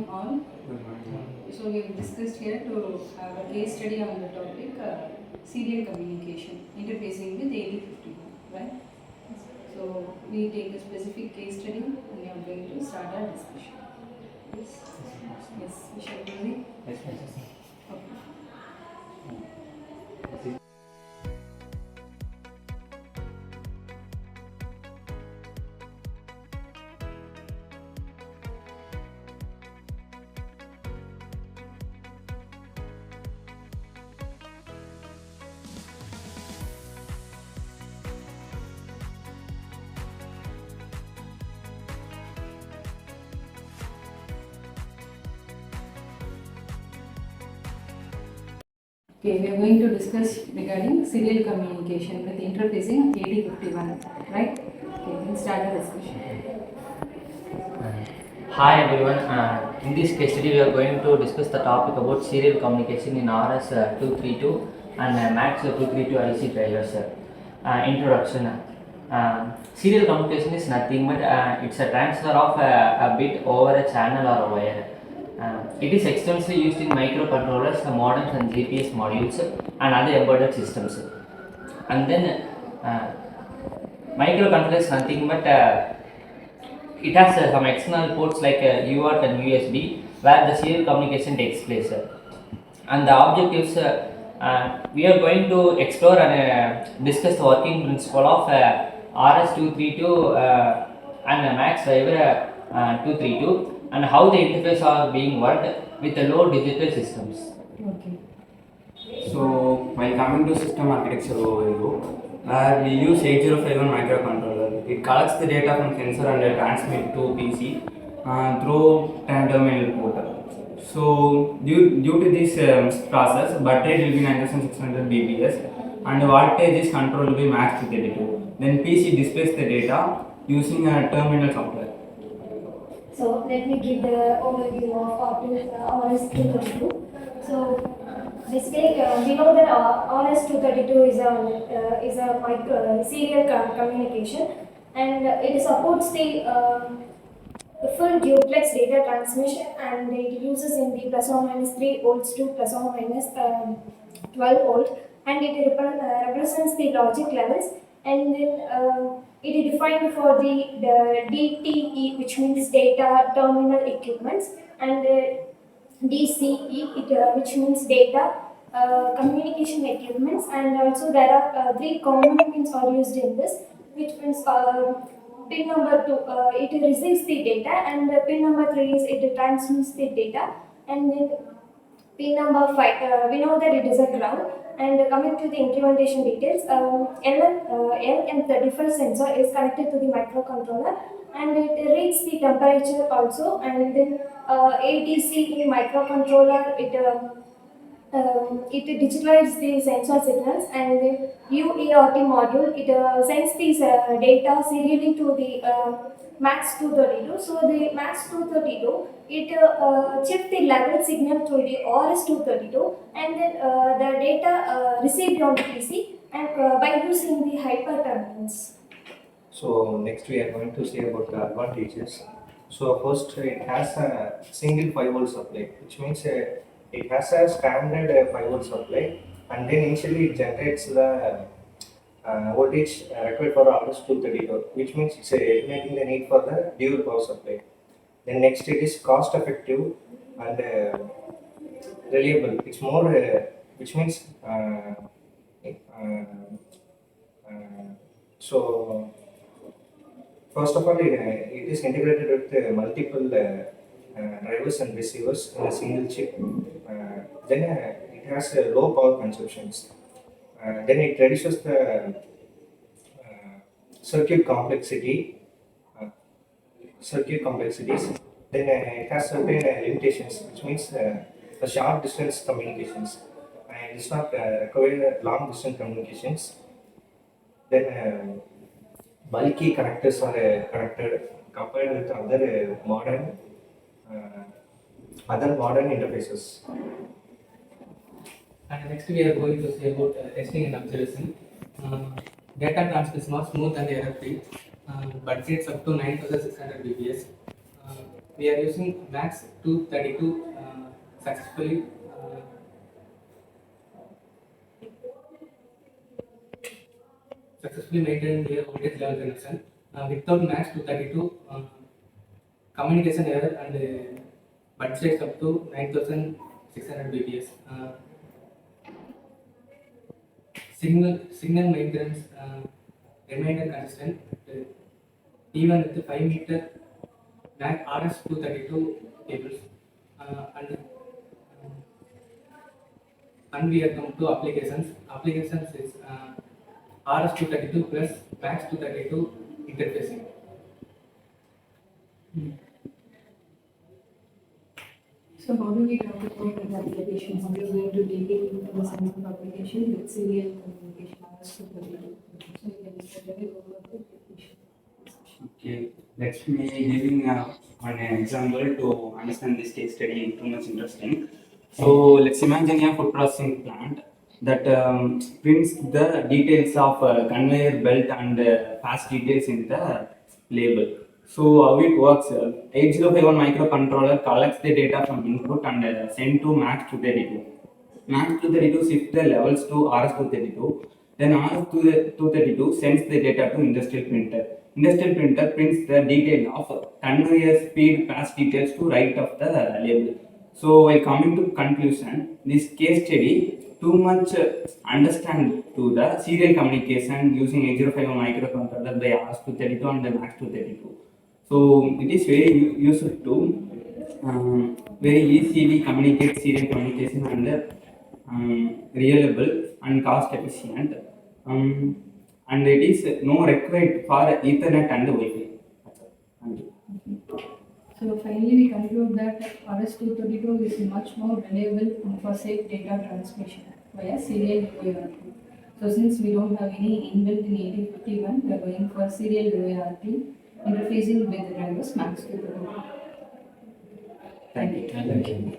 all. So we have discussed here to have a case study on the topic serial communication interfacing with 8051, right? So we take a specific case study and we are going to start our discussion. Yes. Yes. We shall proceed. Yes. Okay. Okay, we are going to discuss regarding serial communication with interfacing 8051, right? Okay, we can start the discussion. Hi everyone, in this case study we are going to discuss the topic about serial communication in RS232 and MAX 232 IC drivers. Introduction. Serial communication is nothing but it's a transfer of a bit over a channel or a wire. It is extensively used in microcontrollers, modems and GPS modules and other embedded systems. And then microcontroller is nothing but it has some external ports like UART and USB where the serial communication takes place. And the objectives we are going to explore and discuss the working principle of RS232 and MAX driver 232 and how the interface are being worked with the low digital systems. Okay. So, while coming to system architecture overview, we use 8051 microcontroller. It collects the data from sensor and transmit to PC through terminal port. So, due to this process, bit rate will be 9600 dBs and voltage is controlled by max 232. Then PC displays the data using a terminal software. So let me give the overview of RS232. So basically, we know that RS232 is a serial communication, and it supports the full duplex data transmission, and it uses in the plus or minus 3 volts to plus or minus 12 volt, and it represents the logic levels, and then it is defined for the DTE, which means data terminal equipments, and DCE, which means data communication equipments, and also there are 3 common pins are used in this, which means pin number 2, it receives the data, and pin number 3 is it transmits the data, and then pin number 5, we know that it is a ground. And coming to the implementation details, LM35 sensor is connected to the microcontroller, and it reads the temperature also, and then ADC in microcontroller, it digitalizes the sensor signals, and the UART module, it sends these data serially to the MAX 232. So the MAX 232, it checks the level signal to the RS232, and then the data received on the PC, and by using the hyper terminals. So next we are going to see about the advantages. So first, it has a single 5 volt supply, which means it has a standard 5 volt supply, and then initially it generates the voltage required for RS232, which means it's eliminating the need for the dual power supply. Then next, it is cost effective and reliable. It's more, which means so. First of all, it is integrated with multiple drivers and receivers in a single chip. Then it has low power consumptions. Then it reduces the circuit complexities. Then it has certain limitations, which means the short distance communications. And it does not require long distance communications. Then bulky connectors are connected compared with other modern interfaces. And next we are going to say about testing and observation. Data transmission was smooth and error free, but it's up to 9600 bps. we are using Max 232 successfully. Successfully maintained the voltage level connection. Without Max 232, communication error and bit rates up to 9600 bps. Signal maintenance remained consistent even with the 5-meter MAC RS-232 cables. And we have come to applications. Applications is RS-232 plus MAX-232 interfacing. So how do we talk about the application? How are we going to deal with the sense of application with serial communication RS-232? So you can straightaway go over the application. Okay, let me giving an example to understand this case study too much interesting. So let's imagine a food processing plant that prints the details of conveyor belt and fast details in the label. So how it works, 8051 microcontroller collects the data from input and send to Max 232. Max 232 shifts the levels to RS 232. Then RS 232 sends the data to industrial printer. Industrial printer prints the detail of conveyor speed pass details to right of the label. So while coming to conclusion, this case study too much understand to the serial communication using 8051 microcontroller by RS 232 and the Max 232. So it is very useful to very easily communicate serial communication and reliable and cost efficient, and it is no required for Ethernet and Wi-Fi. Thank you. So finally we conclude that RS-232 is much more reliable for safe data transmission via serial UART. So since we don't have any inbuilt in 8051, we are going for serial UART interfacing with the drivers Max 232. Thank you.